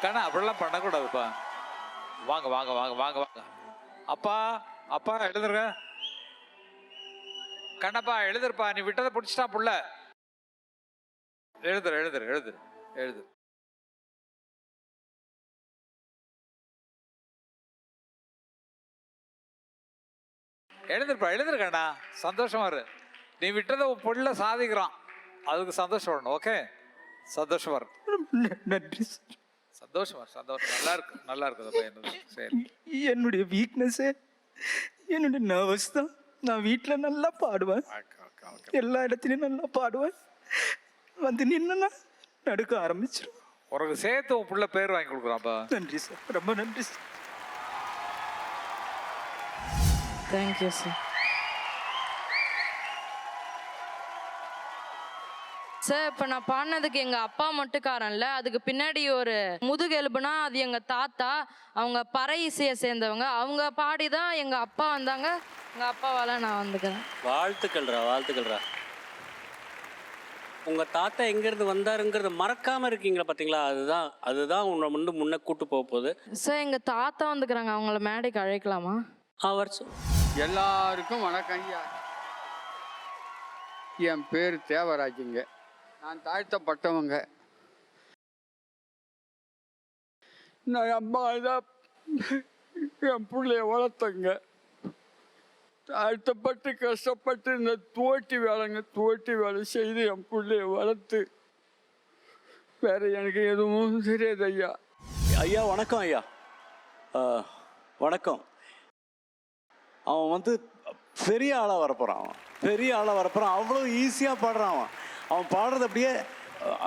கண்ணா அப்படிலாம் பண்ணக்கூடாதுப்பா. வாங்க வாங்க வாங்க வாங்க வாங்க. அப்பா அப்பா எழுதுருங்க. கண்ணப்பா எழுதுருப்பா, நீ விட்டதை பிடிச்சிட்டா புள்ள. எழுதுரு எழுதுரு எழுதுரு எழுது. எழுதுருப்பா எழுதுருக்கண்ணா, சந்தோஷமா இரு. நீ விட்டதை புள்ள சாதிக்கிறான், அதுக்கு சந்தோஷம் வரணும். ஓகே, சந்தோஷமா இருக்கு. நன்றி சார். சந்தோஷமா சந்தோஷம். நல்லா இருக்கு நல்லா இருக்குது என்னது. சரி, என்னுடைய வீக்னஸே என்னுடைய நர்வஸ் தான். நான் வீட்டில் நல்லா பாடுவேன், எல்லா இடத்துலையும் நல்லா பாடுவேன். வந்து நின்னா நடுக்க ஆரம்பிச்சிடும். உனக்கு சேர்த்து உன் புள்ள பேர் வாங்கி கொடுக்குறான்ப்பா. நன்றி சார், ரொம்ப நன்றி சார். Thank you sir. சார் இப்போ நான் பாடினதுக்கு எங்கள் அப்பா மட்டும் காரணம்ல, அதுக்கு பின்னாடி ஒரு முதுகெலும்புனா அது எங்கள் தாத்தா. அவங்க பறை இசையை சேர்ந்தவங்க. அவங்க பாடி தான் எங்கள் அப்பா வந்தாங்க. எங்கள் அப்பாவால் நான் வந்துக்கிறேன். வாழ்த்துக்கள்ரா வாழ்த்துக்கள்ரா. உங்கள் தாத்தா எங்கேருந்து வந்தாருங்கிறத மறக்காமல் இருக்கீங்களா பார்த்தீங்களா? அதுதான் உன்னை முன்ன கூட்டு போக போகுது. சார் எங்கள் தாத்தா வந்துக்கிறாங்க, அவங்கள மேடைக்கு அழைக்கலாமா? அவர் எல்லாருக்கும் வணக்கம் ஐயா. என் பேர் தேவராஜுங்க. நான் தாழ்த்தப்பட்டவங்க. நான் அம்மா தான் என் பிள்ளைய வளர்த்தங்க. தாழ்த்தப்பட்டு கஷ்டப்பட்டு இந்த தோட்டி வேலை செய்து என் பிள்ளைய வளர்த்து வேற எனக்கு எதுவும் தெரியாது ஐயா. ஐயா வணக்கம். ஐயா வணக்கம். அவன் வந்து பெரிய ஆளாக வரப்போகிறான். அவ்வளோ ஈஸியாக பாடுறான். அவன் பாடுறது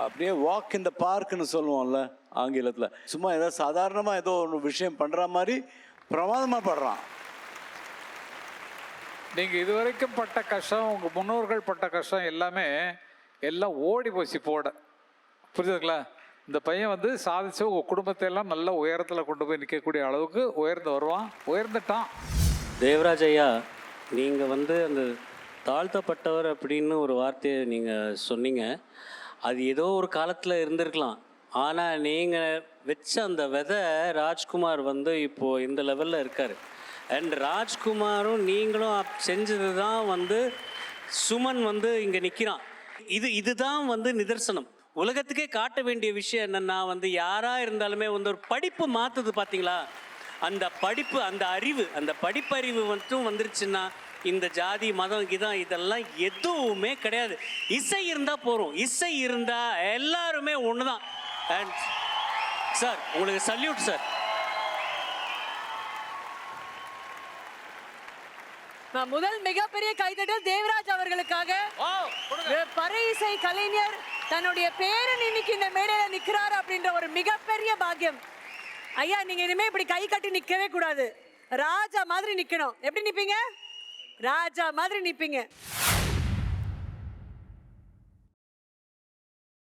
அப்படியே வாக் இந்த பார்க்குன்னு சொல்லுவோம்ல ஆங்கிலத்தில். சும்மா ஏதோ சாதாரணமாக ஏதோ ஒரு விஷயம் பண்ணுற மாதிரி பிரமாதமாக பாடுறான். நீங்கள் இதுவரைக்கும் பட்ட கஷ்டம், உங்கள் முன்னோர்கள் பட்ட கஷ்டம் எல்லாம் ஓடி போச்சு போட. புரியுதுங்களா? இந்த பையன் வந்து சாதிச்சு உங்கள் குடும்பத்தை எல்லாம் நல்ல உயரத்தில் கொண்டு போய் நிற்கக்கூடிய அளவுக்கு உயர்ந்துட்டான். தேவராஜ் ஐயா, நீங்கள் வந்து அந்த தாழ்த்தப்பட்டவர் அப்படின்னு ஒரு வார்த்தையை நீங்கள் சொன்னீங்க. அது ஏதோ ஒரு காலத்தில் இருந்திருக்கலாம். ஆனால் நீங்கள் வச்ச அந்த விதை ராஜ்குமார் வந்து இப்போது இந்த லெவலில் இருக்கார். அண்ட் ராஜ்குமாரும் நீங்களும் செஞ்சது தான் வந்து சுமன் வந்து இங்கே நிற்கிறான். இதுதான் வந்து நிதர்சனம். உலகத்துக்கே காட்ட வேண்டிய விஷயம் என்னென்னா வந்து யாராக இருந்தாலுமே வந்து ஒரு படிப்பு மாற்றுது பார்த்தீங்களா? அந்த படிப்பு, அந்த அறிவு, அந்த படிப்பறிவு மட்டும் வந்துருச்சுன்னா இந்த ஜாதி மதம் இதெல்லாம் எதுவுமே கிடையாது. இசை இருந்தால் போகிறோம். இசை இருந்தால் எல்லாருமே ஒன்று தான். அண்ட் சார் உங்களுக்கு சல்யூட் சார். முதல் மிகப்பெரிய கைதட்டல் தேவராஜ் அவர்களுக்காக. பறை இசை கலைஞர் தன்னுடைய பேரன் இன்னைக்கு இந்த மேடையில நிக்கிறார் அப்படின்ற ஒரு மிகப்பெரிய பாக்கியம். ஐயா, நீங்க இனிமே இப்படி கை கட்டி நிக்கவே கூடாது. ராஜா மாதிரி நிக்கணும். எப்படி நிப்பீங்க? ராஜா மாதிரி நிப்பீங்க.